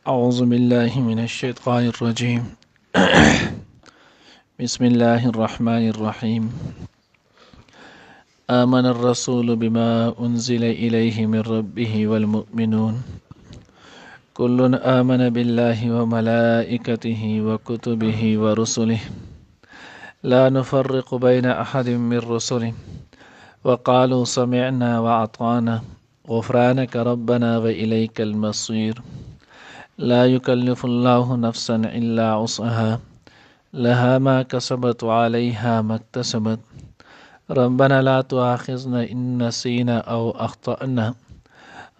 أعوذ بالله من الشيطان الرجيم بسم الله الرحمن الرحيم آمن الرسول بما أنزل إليه من ربه والمؤمنون كل آمن بالله وملائكته وكتبه ورسله لا نفرق بين أحد من رسله وقالوا سمعنا وأطعنا غفرانك ربنا وإليك المصير لا يكلف الله نفسا إلا وسعها لها ما كسبت وعليها ما اكتسبت ربنا لا تؤاخذنا إن نسينا أو أخطأنا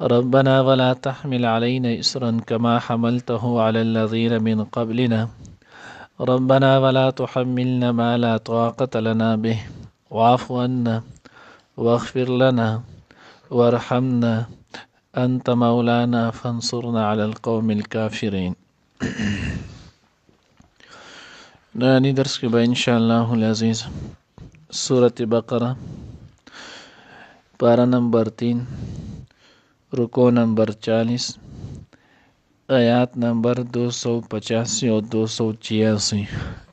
ربنا ولا تحمل علينا إسرا كما حملته على الذين من قبلنا ربنا ولا تحملنا ما لا طاقة لنا به واعف عنا واغفر لنا وارحمنا أنت مولانا فانصرنا على القوم الكافرين. نانی درس کې به ان شاء الله العزیز سورة بقرہ پارہ نمبر 3 رکو نمبر 40 آیات نمبر 285 او 286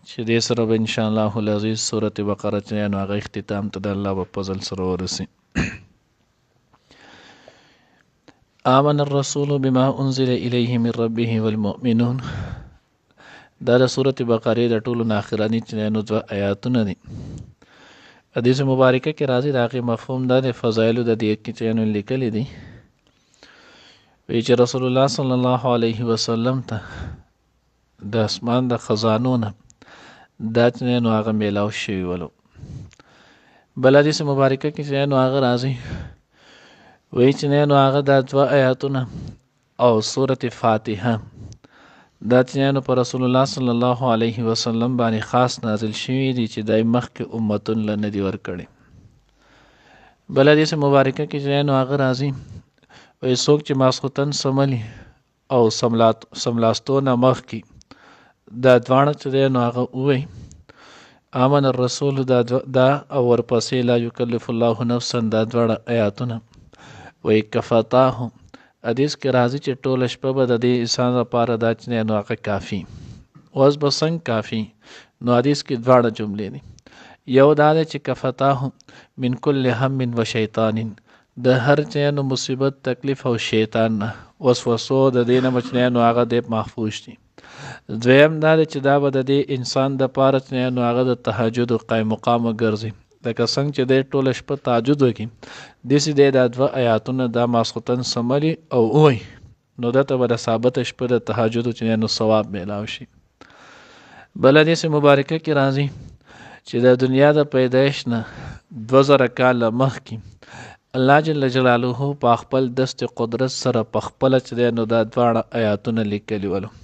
چې دې سره به ان شاء الله العزیز سورة بقرہ چې نو هغه اختتام ته د الله په فضل سره ورسي. آمن الرسول بما انزل الیه من ربه والمؤمنون دا د سورة بقرې د ټولو نه اخرانی چې نو دوه آیاتونه دي. حدیث مبارکه کې راځي د هغې مفهوم دا د فضایلو د دې کې چې نو لیکلي دي وی چې رسول الله صلی الله علیه وسلم ته د اسمان د خزانو نه دا چې نو هغه میلاو شوي ولو. بل حدیث مبارکه کې چې نو هغه راځي وی چې نو هغه دا دوه آیاتونه او سورة فاتحه دا چې نو پر رسول الله صلی الله علیه وسلم باندې خاص نازل شوي دي چې دای مخکې امتون له نه دي ورکړي. بل حدیث مبارکه کې چې نو هغه راځي وی څوک چې ماسخوتن سملی او سملاستو نه مخکې دا دواړه چې نو هغه ووی آمن الرسول دا او ورپسې لا یکلف الله نفسا دا دواړه آیاتونه وی کفتاه حدیث کې راځي چې ټول شپه به د دې انسان لپاره دا چې نو هغه کافي اوس به څنګه کافي نو حدیث کې دواړه جملې دي. یو دا دی چې کفتاه من کل هم و شیطان د هر چې نو مصیبت تکلیف او شیطان نه وسوسو د دې نه بچنه نو هغه د محفوظ دي. دویم دا دی چې دا به د دې انسان د پاره چې نو هغه د تهجد او قائم مقام ګرځي لکه څنګه چې د ټول شپه تهجد وکړي داسې د دوه آیاتونه دا ماسخوتن سملي او وای نو دته به د ثابت شپه د تهجد چې نو ثواب میلاو شي. بل حدیث مبارکه کې راځي چې د دنیا د پیدایش نه 2000 کال مخکې الله جل جلاله په خپل دست قدرت سره په خپل چې نو دا دواړه آیاتونه لیکلي ولو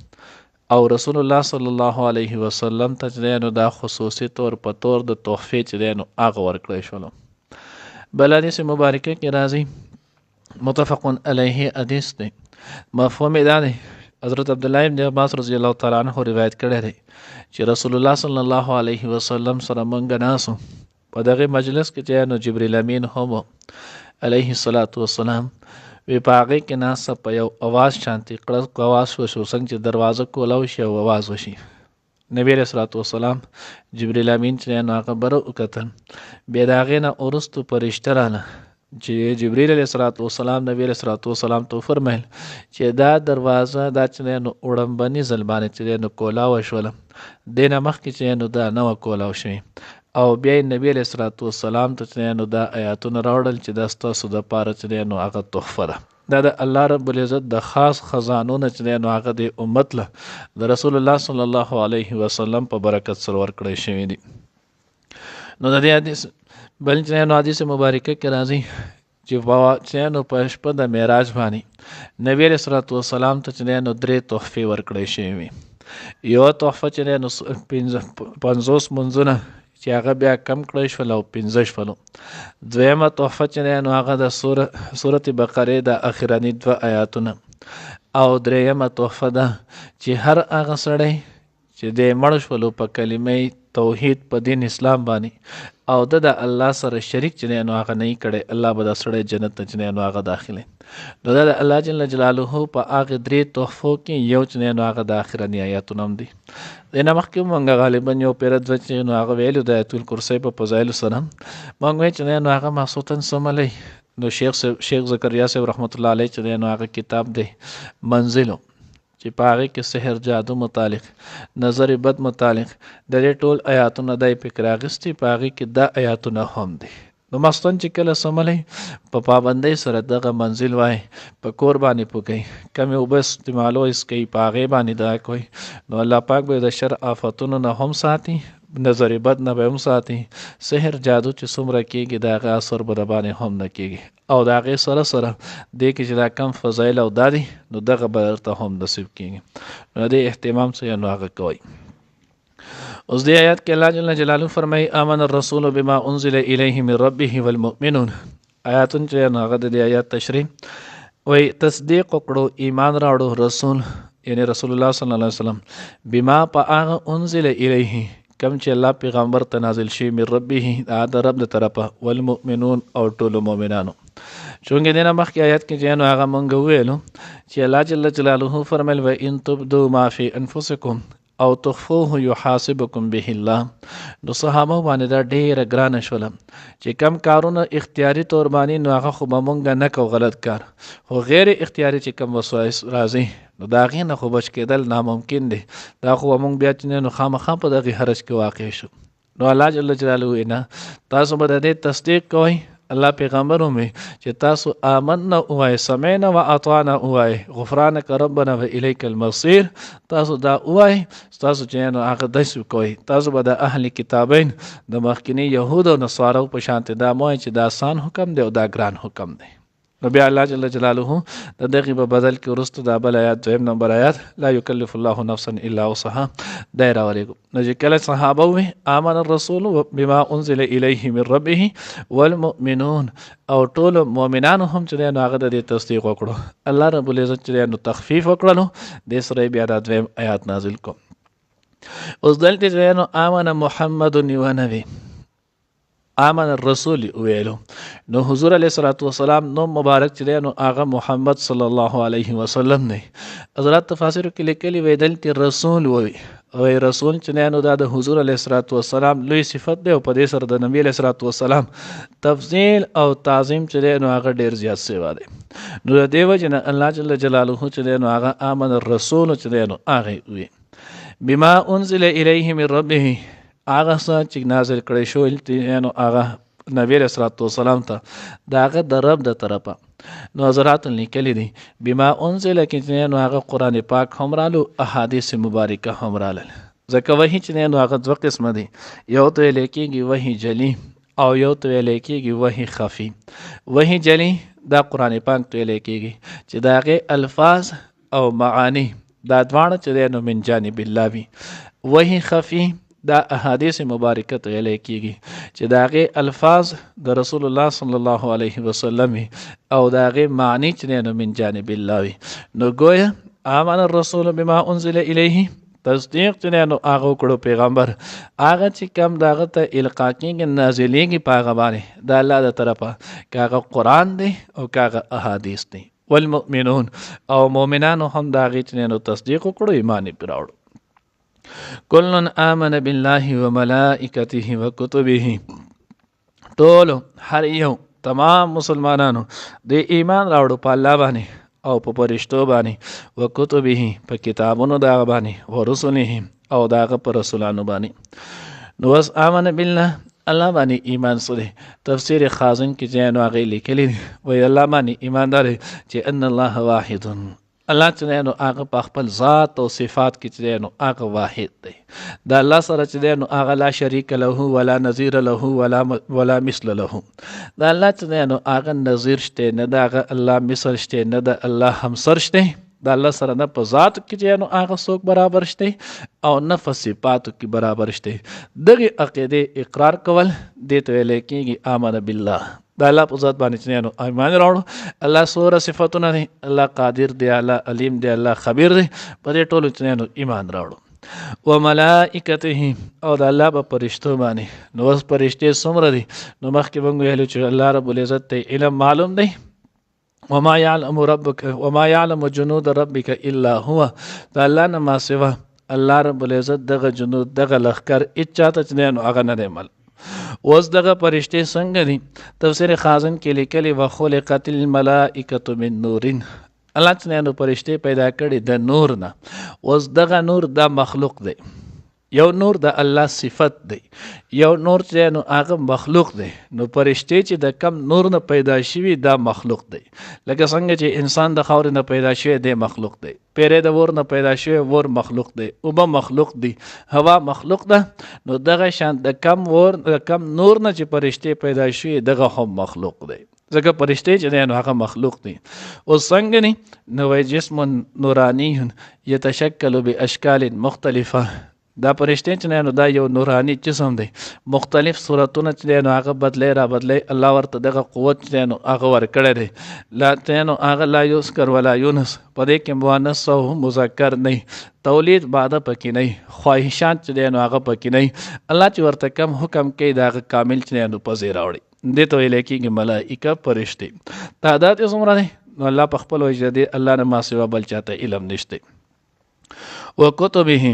او رسول الله صلی الله علیه وسلم ته چې نو دا خصوصي طور په طور د تحفې چې نو هغه ورکړی شولو. بل حدیث مبارکه کې راځي متفق علیه حدیث دی مفهوم دا دی حضرت عبدالله ابن عباس رضی الله تعالی عنہ روایت کړی دی چې رسول الله صلی الله علیه وسلم سره مونږ ناسو په دغه مجلس کې چې نو جبرئیل امین هم علیه الصلاۃ والسلام وی پاغه کې ناس په یو आवाज شانتي کړه आवाज وشو څنګه چې دروازه کولاو شي او आवाज وشي. نبی رسول الله والسلام جبرئیل امین چې نو خبر وکتل بیا داغه نه اورستو پرشتہ رااله چې جبرئیل علیه السلام نبی رسول الله والسلام ته فرمایل چې دا دروازه دا چې نو وړمبني زلبانه چې نو کولاو شول دینه مخ کې چې نو دا نو کولاو شي او بیا نبی علیه السلام ته نو دا آیاتونه راوړل چې دا ستاسو د پاره چې نو هغه تحفه ده دا د الله رب العزت د خاص خزانو نه چې نو هغه د امت له د رسول الله صلی الله علیه وسلم په برکت سره ورکړی شوی دي. نو د دې حدیث بل چې نو حدیث مبارکه کې راځي چې نو په شپه د معراج باندې نبی رسول الله والسلام ته چې نو درې تحفې ورکړی شوی. یو تحفه چې نو 50 منځونه چې هغه بیا کم کړی شول او 15 شول. دویمه تحفه چې نو هغه د سورة بقرې د اخرانی دوه آیاتونه او دریمه تحفه ده چې هر هغه سړی چې د مړ شولو په کلمه توحید په دین اسلام باندې او د الله سره شریک چې نو هغه نه کړي الله به دا سړی جنت ته چې نو هغه داخله نو دا الله جل جلاله په هغه درې تحفو کې یو چې نو هغه د اخرنی آیاتونه هم دي دنه مخکې مونږ غالبا یو پیر د چې نو هغه ویلو د آیت الکرسی په فضایل سره مونږ وی چې نو هغه محسوسن سملی نو شیخ زکریا صاحب رحمت الله علیه چې نو هغه کتاب دی منزلو چې په هغې کې سحر جادو متعلق نظر بد متعلق د دې ټول آیاتونه دی فکر اخیستي په هغې کې دا آیاتونه هم دي نو مستن چې کله سملی په پابندۍ سره دغه منزل وای په کور باندې پوکئ کمې اوبه استعمالو اسکئ په هغې باندې دا کوئ نو الله پاک به د شر آفتونو نه هم ساتي نظر بد نه به هم ساتي سحر جادو چې څومره کېږي د هغه اثر به د باندې هم نه کېږي او د هغې سره سره دې کې چې دا کم فضایل او دا دي نو دغه به درته هم نصیب کېږي نو دې اهتمام څه نو هغه کوئ اوس دې آیات کې الله جل جلاله فرمایي آمن الرسول بما انزل الیه من ربه والمؤمنون آیاتون چې نو هغه د دې آیات تشریح وایي تصدیق وکړو ایمان راوړو رسول یعنی رسول الله صلی الله علیه وسلم بما په هغه انزل الیه کم چې الله پیغمبر ته نازل شي من ربه د رب د طرفه والمؤمنون او ټولو مؤمنانو چونکې دینه مخکې آیات کې چې نو هغه مونږ ویلو چې الله جل جلاله فرمایل و ان تبدوا ما فی انفسکم او تخفوه یحاسبکم به الله نو صحابه باندې دا ډیره ګرانه شوله چې کم کارونه اختیاري تور باندې نو هغه خو به مونږ نه کو غلط کار خو غیر اختیاري چې کم وسوایس راځي نو دا غي نه خو بچ کېدل ناممکن دی دا خو مونږ بیا چې نو خامخا په دغه حرج کې واقع شو نو الله جل جلاله نه تاسو به د تصدیق کوئ الله پیغمبر هم چې تاسو آمنا وای سمعنا و اطعنا وای غفرانک ربنا و الیک المصیر تاسو دا وای تاسو چې نو هغه داسې کوئ تاسو به د اهل کتابین د مخکینی یهود او نصارو په شانته دا موای چې دا آسان حکم دی او دا ګران حکم دی نو بیا الله جل جلاله د دغه په بدل کې ورستو د بل آیات دویم نمبر آیات لا یکلف الله نفسا الا وسعها دایره علیکم نو چې کله صحابه وي آمن الرسول بما انزل الیه من ربه والمؤمنون او ټول مؤمنان هم چې نو هغه د تصدیق وکړو الله رب العزت چې نو تخفیف وکړلو د سره بیا د دویم آیات نازل کو اوس دلته چې نو آمن محمد و نبی آمن الرسول ویلو نو حضور علیه الصلاۃ والسلام نو مبارک چې نو هغه محمد صلی الله علیه وسلم نه حضرت تفاسیر کې لیکلي وی دلته رسول وی او رسول چې نو د حضور علیه الصلاۃ والسلام لوی صفت دی او په دې سره د نبی علیه الصلاۃ والسلام تفضیل او تعظیم چې نو هغه ډیر زیات سیوا دی نو د دیو جن الله جل جلاله چې نو هغه آمن الرسول چې نو هغه وی بما انزل الیه من ربه هغه څه چې نازل کړی شو نو هغه نبی رسول الله والسلام ته دا هغه د رب د طرفه نو حضرات لیکلي دي بما انزل کې نو هغه قران پاک هم رالو احادیث مبارکه هم رالل ځکه وحی چې نو هغه دوه قسمه دي یو ته لیکيږي وحی جلی او یو ته لیکيږي وحی خفی وحی جلی دا قران پاک ته لیکيږي چې دا هغه الفاظ او معانی دا دواړه چې نو من جانب الله وی وحی خفی دا احادیث مبارکه ته لیکيږي چې داغه الفاظ د رسول الله صلی الله علیه وسلم او داغه معنی چې نو من جانب الله وي نو گویا آمن الرسول بما انزل الیه تصدیق چې نو هغه کړو پیغمبر هغه چې کم داغه ته القا کېږي نازلېږي په هغه باندې د الله د طرفه کاغه قران دی او کاغه احادیث دی والمؤمنون او مؤمنان هم داغه چې نو تصدیق کړو ایمان یې راوړو کلن آمن بالله و ملائکته و کتبه ټول هر یو تمام مسلمانانو د ایمان راوړو په الله باندې او په فرشتو باندې و کتبه په کتابونو دا باندې و رسله او داغه پر رسولانو باندې نو اس آمن بالله الله باندې ایمان سره تفسیر خازن کې ځای نو هغه لیکلی وی الله باندې ایماندار چې ان الله واحد الله چې نو هغه په خپل ذات او صفات کې چې نو هغه واحد دی دا الله سره چې نو هغه لا شریک له ولا نظیر له ولا مثل له دا الله چې نو هغه نظیر شته نه دا الله مثل شته نه دا الله همسر شته دا الله سره نه په ذات کې چې نو هغه څوک برابر شته او نه په صفاتو کې برابر شته دغه عقیده اقرار کول دې ته ویل کېږي آمن بالله دا الله په ذات باندې چې نو ایمان راوړو الله سوره صفاتونه دي الله قادر دی الله علیم دی الله خبیر دی په دې ټولو چې نو ایمان راوړو وملائکته او د الله په فرشتو باندې. نو اوس فرشتې څومره دي؟ نو مخکې موږ ویلو چې الله رب العزت ته علم معلوم دی. وما يعلم جنود ربك الا هو. د الله نه ما سوا الله رب العزت دغه جنود دغه لښکر هېڅ چاته چې دی نو هغه نه دی معلوم. اوس دغه فرشتې څنګه دي؟ تفسیر خازن کې لیکلي وخلقت الملائکة من نورین. الله چې دی نو فرشتې پیدا کړي د نور نه. اوس دغه نور دا مخلوق دی. یو نور د الله صفت دی، یو نور چې نو هغه مخلوق دی. نو فرشتې چې د کم نور نه پیدا شوي دا مخلوق دی. لکه څنګه چې انسان د خاورې نه پیدا شوی دی مخلوق دی، پیری د ور نه پیدا شوی ور مخلوق دی، اوبه مخلوق دی، هوا مخلوق ده. نو دغه شان د کم نور نه چې فرشتې پیدا شوي دغه هم مخلوق دی. ځکه فرشتې چې دی نو هغه مخلوق دی. اوس څنګه نی نو وایي جسم نورانی یتشکل باشکال مختلفه. دا فرشتې چې دی نو دا یو نورانی جسم دی، مختلف صورتونه چې دی نو هغه بدلی را بدلی. الله ورته دغه قوت چې دی نو هغه ورکړی دی. لا چې نو هغه لا یذکر ولا یونس، په دې کې مؤنث او مذکر نه، تولید بعده پکې نه، خواهشات چې دی نو هغه پکې نه. الله چې ورته کم حکم کوي د هغه کامل چې دی نو پځې راوړي. دې ته ویل کېږي ملائکه فرشتې. تعداد یې څومره دی؟ نو الله په خپل وجه دی الله نه ما سوا بل چاته علم نشته. وکتبه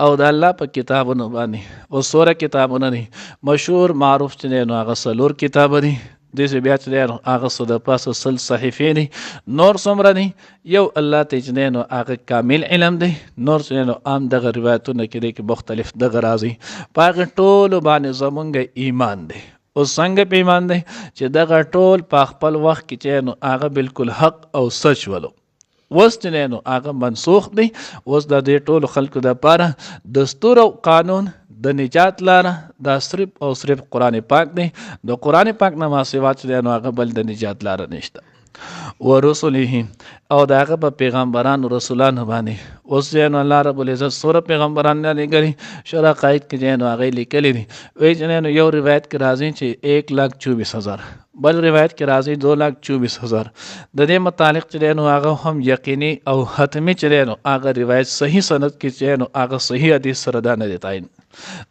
او د الله په کتابونو باندې. او سوره کتابونه دي مشهور معروف چې دی نو هغه څلور کتابه دي. داسې بیا چې دی نو هغه څه د پاسه سل صحیفې دي. نور څومره دي؟ یو الله ته چې دی نو هغه کامل علم دی. نور چې دی نو عام دغه روایتونه کې دی کې مختلف دغه راځي. په هغه ټولو باندې زمونږ ایمان دی. اوس څنګه په ایمان دی چې دغه ټول په خپل وخت کې چې نو هغه بالکل حق او سچ ولو. اوس چې دی نو هغه منسوخ دی. اوس د دې ټولو خلکو دپاره دستور او قانون د نجات لاره دا صرف او صرف قرآن پاک دی. د قرآن پاک نه ما سوا چې دی نو هغه بل د نجات لاره نشته. ورسله او د هغه په پیغمبرانو رسولانو باندې. اوس چې نو الله رب العزت سوره پیغمبران نه لېږلي. شرح قاید کې چې نو هغه لیکلي دي. وایي چې نو یو روایت کې راځي چې 1,24,000، بل روایت کې راځي 2,24,000. د دې متعلق چې دی نو هغه هم یقیني او حتمي چې دی نو هغه روایت صحیح سند کې چې نو هغه صحیح حدیث سره دا نه دی تعین.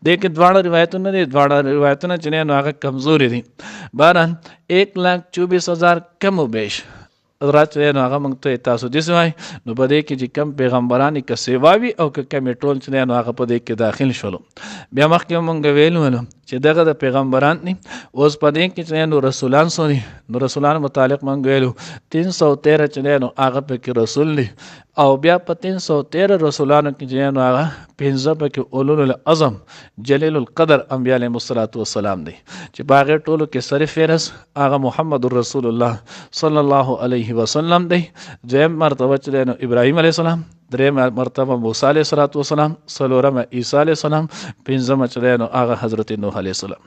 دې کې دواړه روایتونه دي، دواړه روایتونه چې دی نو هغه کمزوري دي. بهرحال 1,24,000 کم و بیش حضرات چې دی نو هغه موږ ته تاسو داسې وایي. نو په دې کې چې کم پیغمبران که سیوا وي او که کمې ټول چې دی نو هغه په دې کې داخل شولو. بیا مخکې موږ ویلو چې دغه د پیغمبران دي. اوس په دې کې چې نو رسولان څو دي؟ نو رسولان متعلق موږ ویلو 313 چې دی نو هغه پکې رسول دي. او بیا په 313 رسولانو کې چې نو هغه 15 پکې اولو العظم جلیل القدر انبیاء علیهم السلام دي چې په هغې ټولو کې سر فهرست هغه محمد رسول الله صلی الله علیه وسلم دی. دویم مرتبه چې دی نو ابراهیم علیه السلام، دریم مرتبه موسی علیه السلام، څلورمه عیسی علیه السلام، پنځمه چې دی نو هغه حضرت نوح علیه السلام.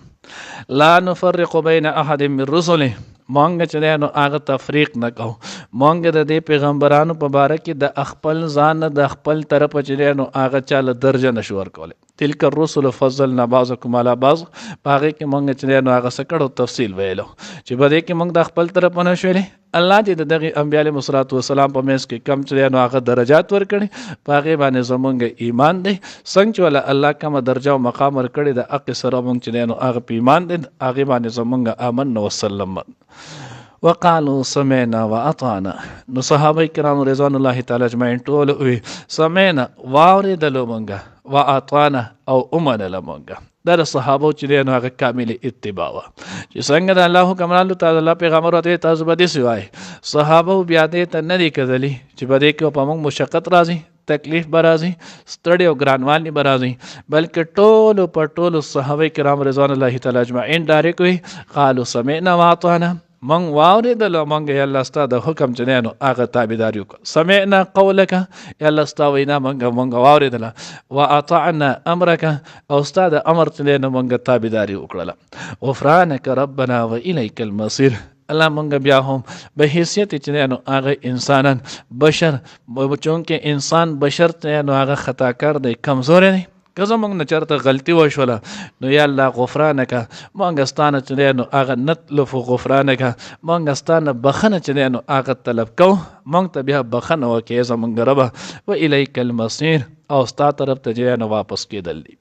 لا نفرق بین احد من رسله. مونږ چې دی نو هغه تفریق نه کوو. مونږ د دې پیغمبرانو په باره کې د خپل ځان د خپل طرفه چې دی نو هغه چاله درجه نشو ورکولی. تلک الرسل فضلنا بعضکم علی بعض. په هغې کې مونږ چې دی نو هغه څه کړو تفصیل ویلو چې په دې کې مونږ د خپل طرفه نه شولې. الله دې د دغې انبیا علیهم السلام په منځ کې کم چې دی نو هغه درجات ورکړي. په هغې باندې زمونږ ایمان دی. څنګه چې وله الله کومه درجه او مقام ورکړی د هغې سره مونږ چې دی نو هغه په ایمان دی. هغې باندې زمونږ آمنا وسلم. وقالوا سمعنا واطعنا. نو صحابه کرام رضوان الله تعالی اجمعین ټول وی سمعنا واوریدلو مونږه، واطعنا او ومنله مونږه. دا د صحابو چې دی نو هغه کامل اتباع وه چې څنګه د الله حکم رالو ته الله پیغمبر ورته تاسو به داسې وایي. صحابو بیا دې ته نه دي کتلي چې په دې کې په موږ مشقت راځي، تکلیف به راځي، ستړی او ګرانوالی به راځي، بلکې ټولو په ټولو صحابه کرام رضوان الله تعالی اجمعین ډایرکټ وی قالو سمعنا واطعنا. مونږ واورېدلو مونږ یا الله ستا د حکم چې دی نو هغه تابعداري وکړه. سمعنا قولک یا الله ستا وینا مونږ واورېدله. واطعنا امرک او ستا د امر چې دی نو مونږ تابعداري وکړله. غفرانک ربنا و الیک المصیر. الله مونږ بیا هم به حیثیت چې دی نو هغه انسانان بشر، چونکې انسان بشر چې نو هغه خطاکار دی، کمزوری دی. که زمونږ نه چېرته غلطي وشوله نو یا الله غفرانکه مونږ ستا نه چې دی نو هغه نطلب غفرانکه مونږ ستا نه بخښنه چې دی نو هغه طلب کوو. مونږ ته بیا بخښنه وکړې زمونږ ربه. و الیک المصیر او ستا طرف ته چې نو واپس کېدل دي.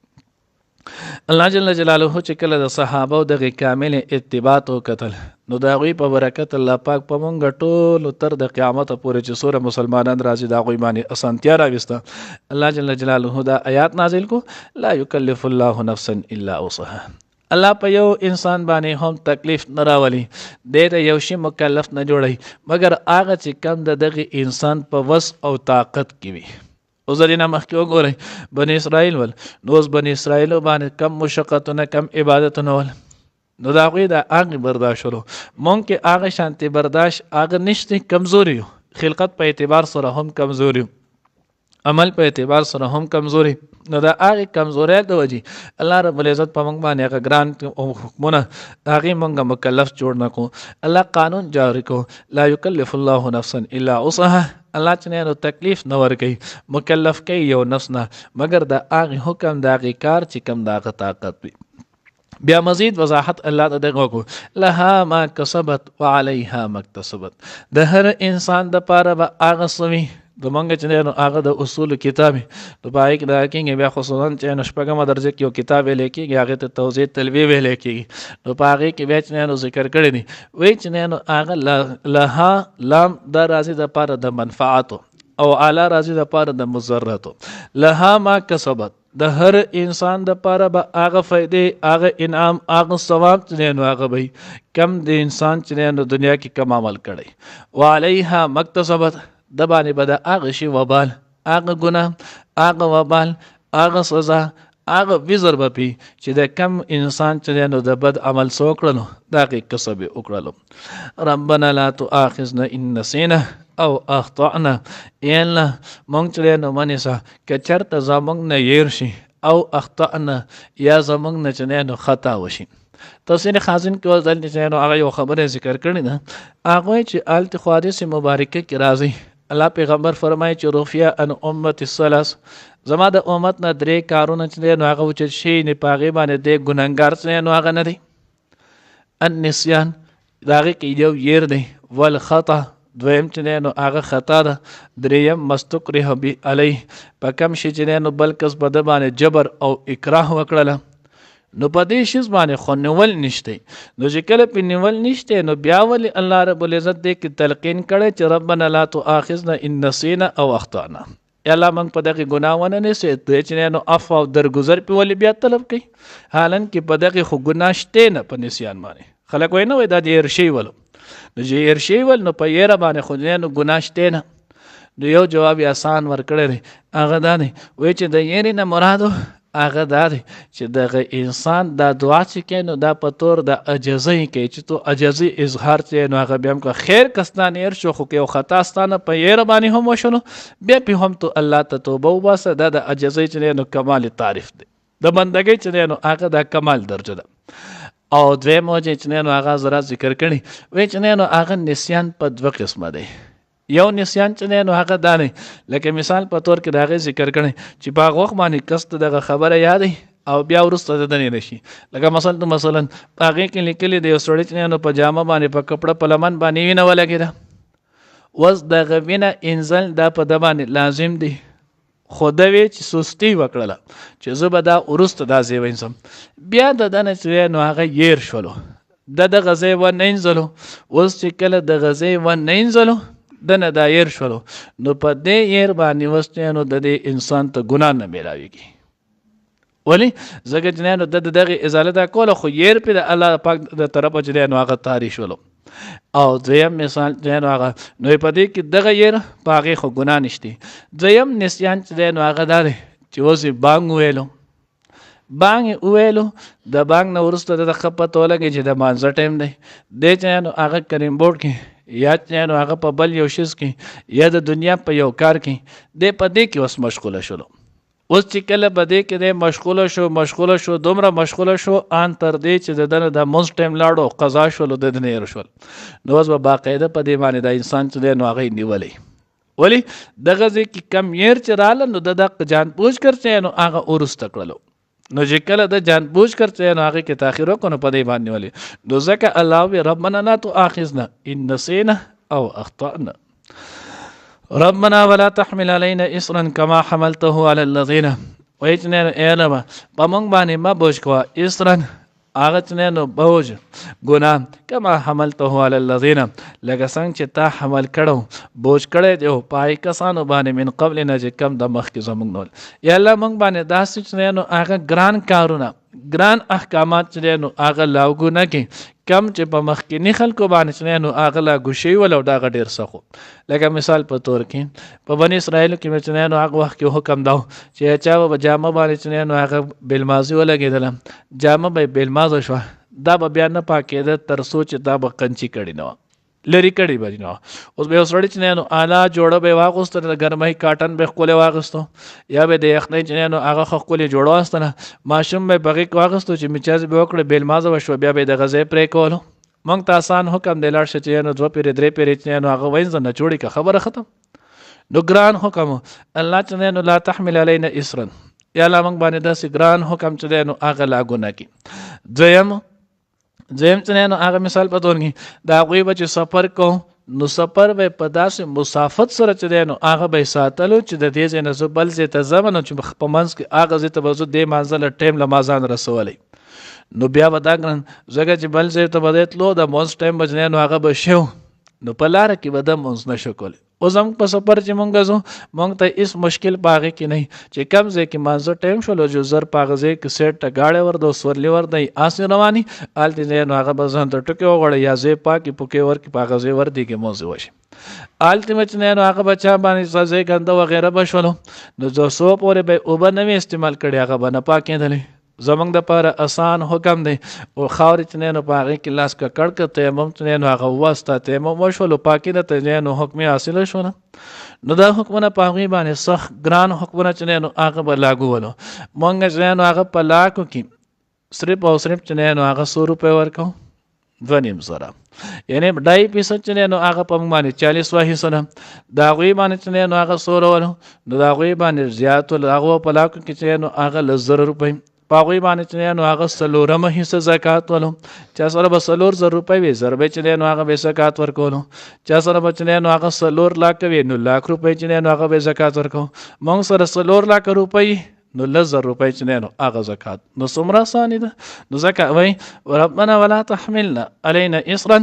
الله جل جلاله چې کله د صحابه دغه کامل اتباع وکتل نو د هغوی په برکت الله پاک په مونږ ټولو تر د قیامت پورې چې څومره مسلمانان راځي د هغوی باندې اسانتیا راوسته. الله جل جلاله دا آیات نازل کو لا یکلف الله نفسا الا وسعها. الله په یو انسان باندې هم تکلیف نه راولي، دی ته یو شی مکلف نه جوړي مګر هغه چې کم د دغه انسان په وس او طاقت کې وي. اوس د دې نه مخکې وګورئ بني اسرائیل ول نو اوس بني اسرائیلو باندې کم مشقتونه کم عبادتونه ول نو د هغوی د هغې برداشت ولو مونږ کې هغه شانتې برداشت هغه نشته، کمزوري یو، خلقت په اعتبار سره هم کمزوري یو، عمل په اعتبار سره هم کمزوري. نو د هغې کمزورۍ د وجې الله رب العزت په موږ باندې هغه ګران حکمونه هغې موږ مکلف جوړ نه کړو. الله قانون جاری کړو لا یکلف الله نفسا الا وسعها. الله چې نو تکلیف نه ورکوي، مکلف کوي یو نفس نه مګر د هغې حکم د هغې کار چې کوم د هغه طاقت وي. بیا مزید وضاحت الله ته دغه وکړو لها ما کسبت وعلیها ما اکتسبت. د هر انسان د پاره به هغه څه وي د مونږ چې نو هغه د اصول کتاب نو په هغې کې د کېږي بیا خصوصا چې نو شپږمه درجه کې یو کتاب ویلی کېږي هغې ته توضیح تلویح ویلی کېږي نو په هغې کې بیا چې نو ذکر کړی دي وایي چې نو هغه لها لام دا راځي د پاره د منفعتو او اعلی راځي د پاره د مضرتو. لها ما کسبت د هر انسان د پاره به هغه فایدې هغه انعام هغه ثواب چې نو هغه به کم د انسان چې نو دنیا کې کم عمل کړی وعلیها ما اکتسبت د باندې به د هغه شي وبال هغه ګناه هغه وبال هغه سزا هغه وزر به پي چې د کم انسان چې نو د بد عمل څه وکړلو د هغې کسب یې وکړلو. ربنا لا تؤاخذنا ان نسینا او اخطأنا. ای الله مونږ چې نو منیسه که چېرته زمونږ نه هیر شي او اخطأنا یا زمونږ نه چې نو خطا وشي. تفسیر خازن کې ول دلته چې نو هغه یو خبره ذکر کړې ده هغه چې آلت حدیث مبارکه کې راځي الله پیغمبر فرمایي چې رفیع ان امت الثلاث زما د امت نه درې کارونه چې نو هغه وچت شي نه پاغي باندې د ګناګار چې نو هغه نه دی. النسیان داغه کې یو ير دی والخطا دویم چې نو هغه خطا ده. دریم مستکره بی علی په کم شي چې نو بل کس بد باندې جبر او اکراه وکړله نو په دې شیز باندې خو نیول نشته. نو چې کله په نیول نشته نو بیا ولې الله رب العزت دې کې تلقین کړي چې ربنا لا تؤاخذنا ان نسینا او اخطانا. یا الله موږ په دغه ګناه ونه نیسي چې نو عفو او درګذر په ولې بیا طلب کوي حالان کې په دغه خو ګناه شته نه په نسیان باندې. خلک وایي نه وای دا دې ارشي ولو نو چې ارشي ول نو په یره باندې خو نو ګناه شته نه. نو یو جواب آسان ورکړی دی هغه دا دی وایي چې د یېرې نه مرادو هغه دا دی چې دغه انسان دا دعا چې کوي نو دا په طور د عجزۍ کوي چې تو عجزي اظهار چې نو هغه بیا هم که خیر کستان هیر شو خو که یو خطا ستانه په یېره باندې هم وشو نو بیا پې هم تو الله ته توبه وباسه دا د عجزۍ چې نو کمال تعریف دی د بندګۍ چې نو هغه دا کمال درجه ده. او دویم وجه چې نو هغه زرا ذکر کړي وایي چې نو هغه نسیان په دوه قسمه دی. یو نسیان چې نو هغه دا دی لکه مثال په طور کې د هغې ذکر کړی چې په هغه وخت باندې کس ته دغه خبره یادی او بیا وروسته د دنې رشي لکه مثلا په هغې کې لیکلي د یو سړي چې نو په جامه باندې په کپړه په لمن باندې وینه ولګېده اوس دغه وینه انزل دا په ده باندې لازم دی خو ده وی چې سستی وکړله چې زه به دا وروسته دا ځای وینځم بیا د ده نه چې نو هغه یېر شولو د دغه ځای ونه انځلو اوس چې کله دغه ځای ونه انځلو دنه دا ير شولو نو په دې ير باندې وستنو د دې انسان ته ګناه نه ملاويږي ولی زګ جنانو د دغه ازاله دا کوله خو ير په الله پاک د طرفه جنانو هغه تاریخ شولو. او دویم مثال جنانو هغه نو په دې کې دغه ير پاغه خو ګناه نشته. دویم نسيان جنانو هغه دار چې وځي بانګ ویلو ویلو د بانګ نو ورسته د خپته ولګي چې د مانځ ټایم دی د جنانو هغه کریم بورډ کې یا چې نو هغه په بل یو شیز کې یا د دنیا په یو کار کې د په دې کې اوس مشغوله شولو. اوس چې کله په دې کې د مشغوله شو دومره مشغوله شو ان تر دې چې د دنه د مونځ ټایم لاړو قضا شولو د دنیا یې شول نو اوس به باقاعده په دې باندې د انسان چې نو هغه نیولې ولی دغه ځکه کم ير چې رااله نو د جان بوج کړ نو هغه ورسته کړلو نو چې کله د جان بوج کړ نو هغه کې تاخير وکړو په دې باندې ولې نو ځکه الله وی ربنا لا تؤاخذنا ان نسينا او اخطانا. ربنا ولا تحمل علينا اصرا كما حملته على الذين وای چې نه ایربا پمنګ باندې ما بوج کوا اصرا هغه چې نه بوج ګناه کما حملته على الذين لکه څنګه چې تا حمل کړو بوج کړی دی پای کسانو باندې من قبل نه چې کم د مخ کې زمونږ نول یا الله مونږ باندې داسې چې نه هغه ګران کارونه ګران احکامات چې نو هغه لاګو نه کې کم چې په مخ کې نه خلکو باندې چې نو هغه لاګو شي ولو دا ډیر سخو لکه مثال په تور کې په بنی اسرائیل کې چې نو هغه وخت کې حکم داو چې چا به جامه باندې چې نو هغه بالمازی ولګیدل جامه به بالمازه شو دا به بیا نه پاکېده تر سوچ دا به قنچي کړي نو لری کړي به نو اوس به وسړی چې نو اعلی جوړه به واغوست د ګرمۍ کاټن به خپل واغستو یا به د یخنۍ چې نو هغه خپل جوړه واستنه ماشوم به بغي واغستو چې میچاز به وکړي بیل مازه وشو بیا به د غزې پرې کولو مونږ ته آسان حکم دی لاړ شي چې نو دو پیری درې پیری چې نو هغه وینځ نه جوړي که خبره ختم نو ګران حکم الله چې نو لا تحمل علينا اسرا یا الله مونږ باندې داسې ګران حکم چې نو هغه لاګو نه کی زم چې نو هغه مثال په تور کې دا غوي بچ سفر کو نو سفر به په داسې مسافت سره چې نو هغه به ساتلو چې د دې نه زبل زه ته زمنه چې په منځ کې هغه زه ته بزو د منځل ټیم لمازان رسولي نو بیا به دا ګرن زګه چې بل زه ته بدتلو د مونږ ټیم بجنه نو هغه به شو نو په لار کې به د مونږ نشو کول او زموږ په سفر چې مونږ زو مونږ ته اس مشکل پاغه کې نه چې کم ځای کې مانزه ټیم شولو جو زر پاغه ځای کې سیټ ټګاړه ور دو سورلی ور دی آس رواني آلتی نه هغه بزن ته ټکو غړ یا ځای پاکي پوکي ور کې پاغه ځای ور دی کې موزه وشي آلتی مچ نه هغه بچا باندې ځای ګنده وغیرہ بشولو نو جو سو پورې به او بنوي استعمال کړي هغه بنه پاکېدلې زمونږ د پاره آسان حکم دی او خاورې چې نو پاغه کې لاس کا کړک تیمم چې نو هغه واسطه تیمم وشولو پاکي د ته نو حکم حاصل شو نو دا حکمونه پاغي باندې سخت ګران حکمونه چې نو هغه به لاګو ولو مونږ چې نو هغه په لاکو کې صرف او صرف چې نو هغه 100 روپے ورکو ونیم سره یعنی 2.5% چې نو هغه په باندې 40 واهي سره دا غوي باندې چې نو هغه 100 ورو نو دا غوي باندې زیات هغه په لاکو کې چې نو هغه 100 روپے پاغوی باندې چې نو هغه سلورمه حصہ زکات ولو چا سره به 300 روپۍ وي زربې چې نو هغه به زکات ورکولو چا سره به چې نو هغه 3 لک وي نو لک روپۍ چې نو هغه به زکات ورکو مونږ سره 3 لک روپۍ نو 100 روپۍ چې نو هغه زکات نو څومره اسانه ده نو زکات وای ربنا ولا تحملنا علينا اصرا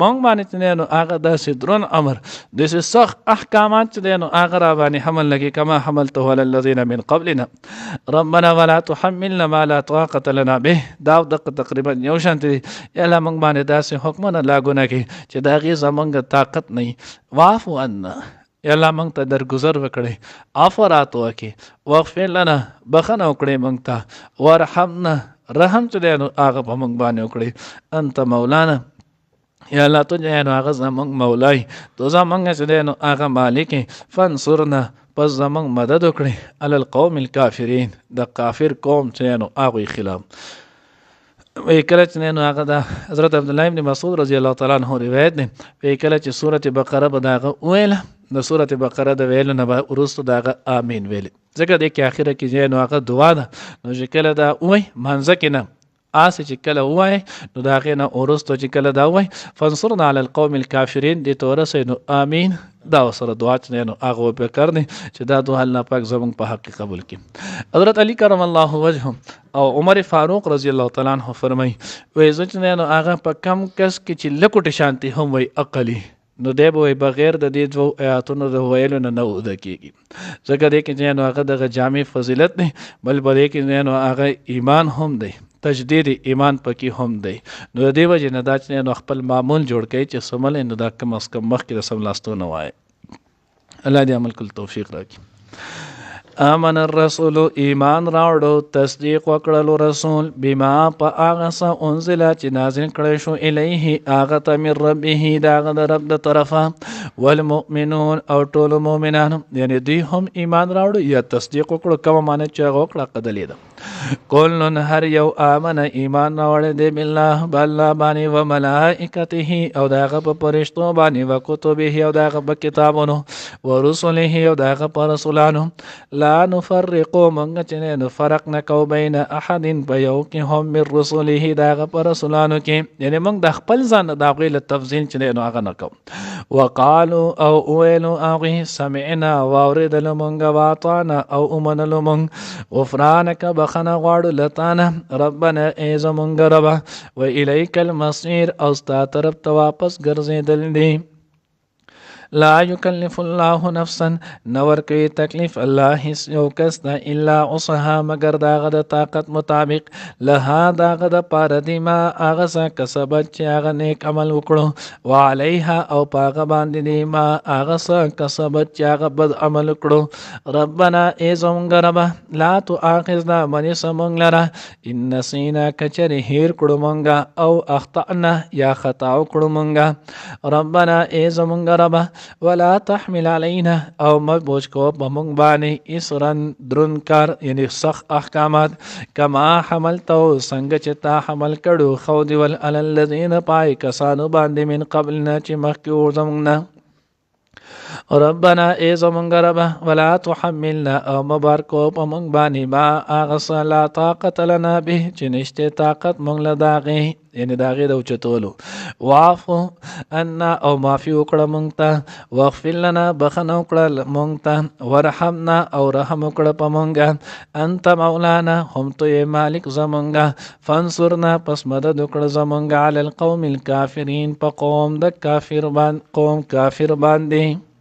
مونږ باندې چې نو هغه داسې درون امر داسې سخت احکامات چې نو هغه را باندې حمل لګي کما حملته على الذين من قبلنا ربنا ولا تحملنا ما لا طاقه لنا به دا تقریبا یو شانت یلا مونږ باندې داسې حکمونه لاګو نه کی چې دا غي زمونږ طاقت نه واعف عنا یلا مونږ ته درگذر وکړي عفرات وکي واغفر لنا بخنه وکړي مونږ ته ورحمنا رحم چې نو هغه په مونږ باندې وکړي انت مولانا یا الله تو جنو هغه زمونږ مولای تو زمونږ چې نو هغه مالک فانصرنا پس زمونږ مدد وکړي علی القوم الکافرین د کافر قوم چې نو هغه خلاف وی کله چې نو هغه د حضرت عبد الله ابن مسعود رضی الله تعالی عنہ روایت ده وی کله چې سوره بقره بداغه ویل د سوره بقره د ویل نه ورستو داغه امین ویل ځکه د کې اخره کې نو هغه دعا ده نو چې کله دا وای منځ کې نه آس چې کله وای نو دا غینه اورستو چې کله دا وای فانصرنا علی القوم الکافرین دې تورسه نو امین دا سره دعا چې نو هغه په کړنی چې دا دعا الله پاک زمونږ په حق قبول کړي حضرت علی کرم الله وجهه او عمر فاروق رضی الله تعالی عنہ فرمای وای چې نو هغه په کم کس کې چې لکوټ شانتی هم وای عقلی نو دی به بغیر د دې دوه آیاتونو د ویلو نه نو د کیږي ځکه دې کې نو هغه د جامع فضیلت نه بل به کې نو هغه ایمان هم دی تجدید ایمان پکې هم دی نو د دې وجه نه دا چې نو خپل معمول جوړ کړي چې سمل نو دا کم اس کم مخکې رسم لاستو نه وای الله دې عمل کول توفیق راکړي آمن الرسول ایمان راوړو تصدیق وکړلو رسول بما په هغه څه انزل چې نازل کړی شو الیه هغه ته من ربه داغه د رب د طرفه والمؤمنون او ټول مؤمنان یعنی دوی هم ایمان راوړو یا تصدیق وکړو کوم معنی چې هغه وکړه قدلې ده کلن هر یو آمن ایمان راوړی دی بالله بالله باندې و ملائکته او داغه په فرشتو باندې و کتبه او داغه په کتابونو و رسله او داغه په رسولانو لا نفرقو منګه چې نه فرق نکو بین احد په یو کې هم من رسوله داغه پر رسولانو کې یعنی موږ د خپل ځان د غیله تفضیل چې نه هغه نکو وقالو او ویلو هغه سمعنا واوریدل مونږه واطانا او امنلو مونږ غفرانک بخنه غواړو لتانه ربنا ایز مونږ ربا و الیک المصیر او ستا طرف ته واپس ګرځیدل دي لا یکلف الله نفسا نور کوي تکلیف الله هیڅ یو کس نه الا وسعها مگر داغه د طاقت مطابق لها داغه د پاره دی ما هغه څه کسبت چې هغه نیک عمل وکړو وعليها او پاغه باندې دی ما هغه څه کسبت چې هغه بد عمل وکړو ربنا ای زمونږ ربه لا تؤاخذنا منی سمونږ لره ان نسینا کچری هیر کړو مونږه او اخطأنا یا خطا وکړو مونږه ربنا ای زمونږ ربه ولا تحمل علينا او مبوج کو بمونږ باندې اسرن درن کار یعنی سخت احکامات کما حملتو څنګه چې تا حمل کړو خو دی ول الذين پای کسانو باندې من قبلنا چې مخکې زمونږ ربنا ای زمونږ ربه ولا تحملنا او مبارکو په مونږ باندې ما هغه لا طاقت لنا به چې نشته طاقت مونږ له داغه یعنی داغه د اوچتولو واعفو ان او معفو وکړه مونږ ته واغفر لنا بخنه وکړه مونږ ته ورحمنا او رحم وکړه په مونږه انت مولانا هم ته مالک زمونږه فانصرنا پس مدد وکړه زمونږه علی القوم الکافرین په قوم د کافر باندې